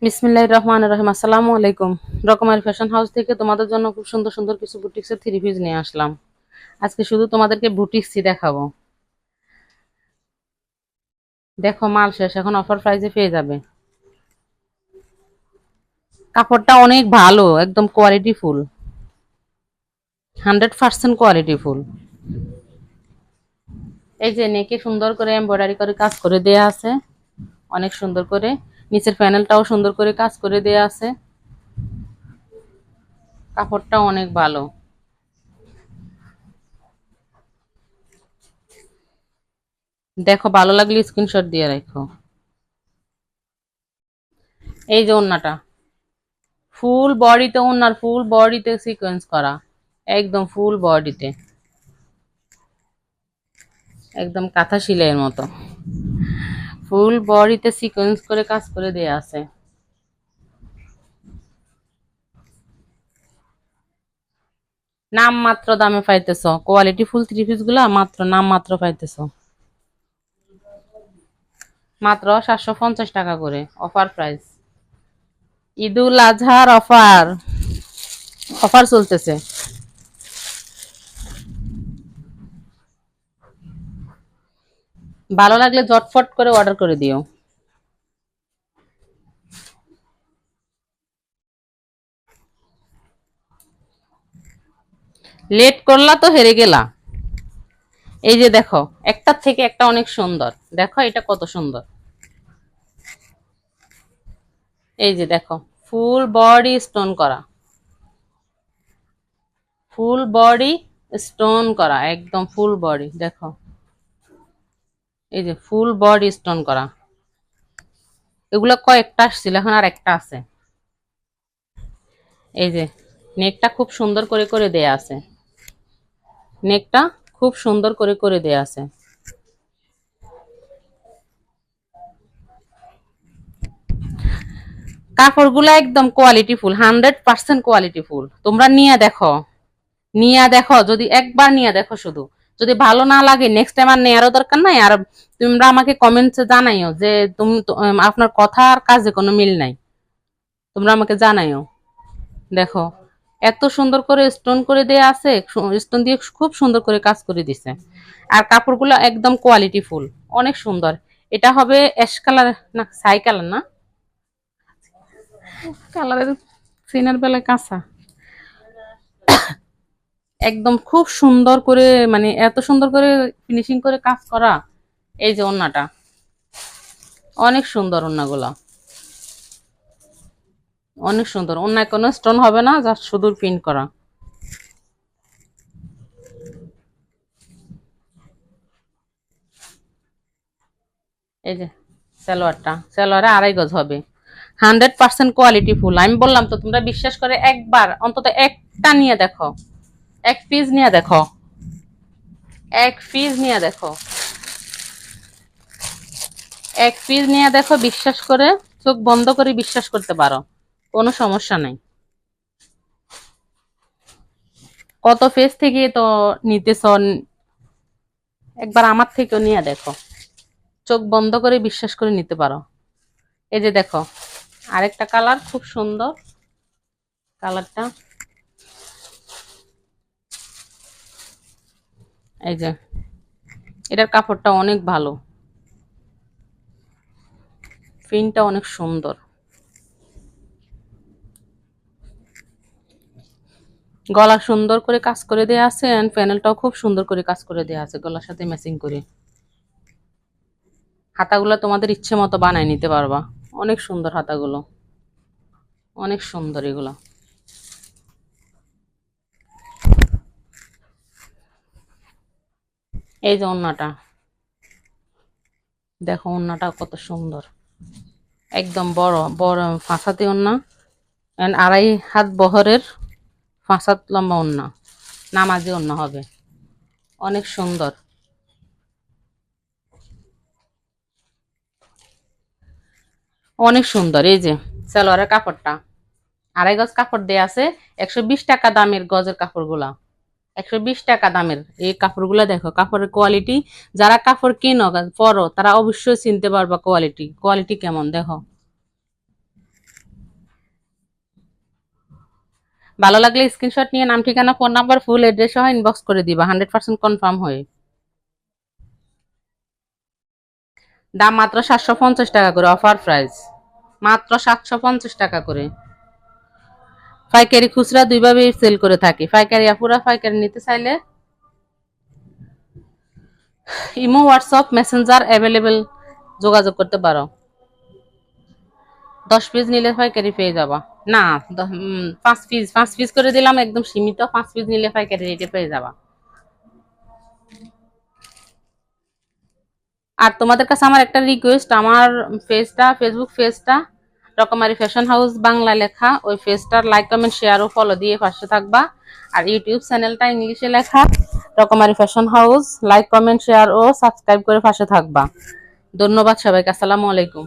বিসমিল্লাহির রহমানির রহিম। আসসালামু আলাইকুম। রকমারি ফ্যাশন হাউস থেকে তোমাদের জন্য খুব সুন্দর সুন্দর কিছু বুটিক্সের থ্রি পিস নিয়ে আসলাম। আজকে শুধু তোমাদেরকে বুটিক্সই দেখাবো। দেখো মাল শেষ, এখন অফার প্রাইসে পেয়ে যাবে। কাপড়টা অনেক ভালো, একদম কোয়ালিটি ফুল, 100% কোয়ালিটি ফুল। এই যে নেকে সুন্দর করে এমব্রয়ডারি করে কাজ করে দেয়া আছে, অনেক সুন্দর করে। নিচের প্যানেলটাও সুন্দর করে কাজ করে দেয়া আছে। কাপড়টা অনেক ভালো। দেখো ভালো লাগলে স্ক্রিনশট দিয়ে রাখো। এই যে ওন্নাটা, ফুল বডিতে ওনার, ফুল বডিতে সিকোয়েন্স করা, একদম ফুল বডিতে, একদম কাঁথা সেলাইয়ের মতো ফুল বডিতে সিকোয়েন্স করে কাজ করে দেয়া আছে। নাম মাত্র দামে পাইতেছ, কোয়ালিটি ফুল থ্রি পিস গুলা মাত্র নাম মাত্র পাইতেছ, মাত্র 750 টাকা করে অফার প্রাইস। ঈদুল আজহার অফার, অফার চলতেছে। ভালো লাগলে ঝটফট করে অর্ডার করে দিও। লেট করলা তো হেরে গেলা। এই যে দেখো, একটার থেকে একটা অনেক সুন্দর। দেখো এটা কত সুন্দর। এই যে দেখো, ফুল বডি স্টোন করা, ফুল বডি স্টোন করা, একদম ফুল বডি। দেখো এই যে ফুল বডি স্টোন করা। এগুলো কয়েকটা আসছিল, এখন আর একটা আছে। এই যে নেকটা খুব সুন্দর করে করে দেয়া আছে, নেকটা খুব সুন্দর করে করে দেয়া আছে। কাপড়গুলো একদম কোয়ালিটি ফুল, 100% কোয়ালিটি ফুল। তোমরা নিয়ে দেখো, নিয়ে দেখো, যদি একবার নিয়ে দেখো শুধু, যদি ভালো না লাগে নেক্সট টাইম আর নেওয়ারও দরকার নাই। আর তোমরা আমাকে কমেন্টসে জানাইও যে তুমি আপনার কথা আর কাজে কোনো মিল নাই, তোমরা আমাকে জানাইও। দেখো এত সুন্দর করে স্টোন করে দেয়া আছে, স্টোন দিয়ে খুব সুন্দর করে কাজ করে দিছে। আর কাপড়গুলো একদম কোয়ালিটি ফুল, অনেক সুন্দর। এটা হবে অ্যাশ কালার, না ছাই কালার, না কালারের সিনার বেলায় কাঁচা, একদম খুব সুন্দর করে, মানে এত সুন্দর করে ফিনিশিং করে কাজ করা। এই যে ওন্নাটা অনেক সুন্দর, ওন্নাগুলো অনেক সুন্দর। ওন্নায় কোনো স্টোন হবে না, জাস্ট শুধু প্রিন্ট করা। এই যে সালোয়ারটা, সালোয়ারে 2.5 গজ হবে, 100% কোয়ালিটি ফুল। আমি বললাম তো, তোমরা বিশ্বাস করে একবার অন্তত একটা নিয়ে দেখো, এক পিস নিয়ে দেখো, এক পিস নিয়ে দেখো, এক পিস নিয়ে দেখো, বিশ্বাস করে চোখ বন্ধ করে বিশ্বাস করতে পারো, কোনো সমস্যা নাই। কত পেজ থেকে তো নিতেছ, একবার আমার থেকেও নিয়ে দেখো, চোখ বন্ধ করে বিশ্বাস করে নিতে পারো। এই যে দেখো আরেকটা কালার, খুব সুন্দর কালারটা। এই যে এটার কাপড়টা অনেক ভালো, প্রিন্টটা অনেক সুন্দর। গলা সুন্দর করে কাজ করে দেয়া আছে, এন্ড প্যানেলটাও খুব সুন্দর করে কাজ করে দেয়া আছে, গলার সাথে ম্যাচিং করে। হাতাগুলো তোমাদের ইচ্ছে মতো বানায় নিতে পারবা, অনেক সুন্দর হাতাগুলো, অনেক সুন্দর এগুলো। এই যে ওন্নাটা, দেখো ওন্নাটা কত সুন্দর, একদম বড় বড় ফাঁসাতে ওন্না, এন্ড 2.5 হাত বহরের 5 হাত লম্বা ওন্না, নামাজি ওন্না হবে, অনেক সুন্দর। অনেক সুন্দর। এই যে সালোয়ারের কাপড়টা 2.5 গজ কাপড় দেয়া আছে, 120 টাকা দামের গজের কাপড়গুলা, 120 টাকা দামের এই কাপড়গুলা। দেখো কাপড়ের কোয়ালিটি, যারা কাপড় কিনো পরো তারা অবশ্যই চিনতে পারবা কোয়ালিটি, কোয়ালিটি কেমন। দেখো ভালো লাগলে স্ক্রিনশট নিয়ে নাম ঠিকানা ফোন নাম্বার ফুল অ্যাড্রেস সহ ইনবক্স করে দিবা 100% কনফার্ম হয়ে। দাম মাত্র 750 টাকা করে, অফার প্রাইস মাত্র 750 টাকা করে। পাইকারি খুচরা দুইভাবেই সেল করে থাকি। পাইকারি আপুরা পাইকারি নিতে চাইলে ইমো হোয়াটসঅ্যাপ মেসেঞ্জার অ্যাভেলেবেল যোগাযোগ করতে পারো। 10 পিস নিলে পাইকারি পেয়ে যাবা। না 5 পিস করে দিলাম, একদম সীমিত। 5 পিস নিলে পাইকারি রেটে পেয়ে যাবা। আর তোমাদের কাছে আমার একটা রিকোয়েস্ট, আমার ফেসবুক পেজটা রকমারি ফ্যাশন হাউস বাংলা লেখা, ওই পেজটার লাইক কমেন্ট শেয়ার ও ফলো দিয়ে পাশে থাকবা। আর ইউটিউব চ্যানেলটা ইংলিশে লেখা রকমারি fashion house, like comment share ও সাবস্ক্রাইব করে পাশে থাকবা। ধন্যবাদ সবাইকে। আসসালামু আলাইকুম।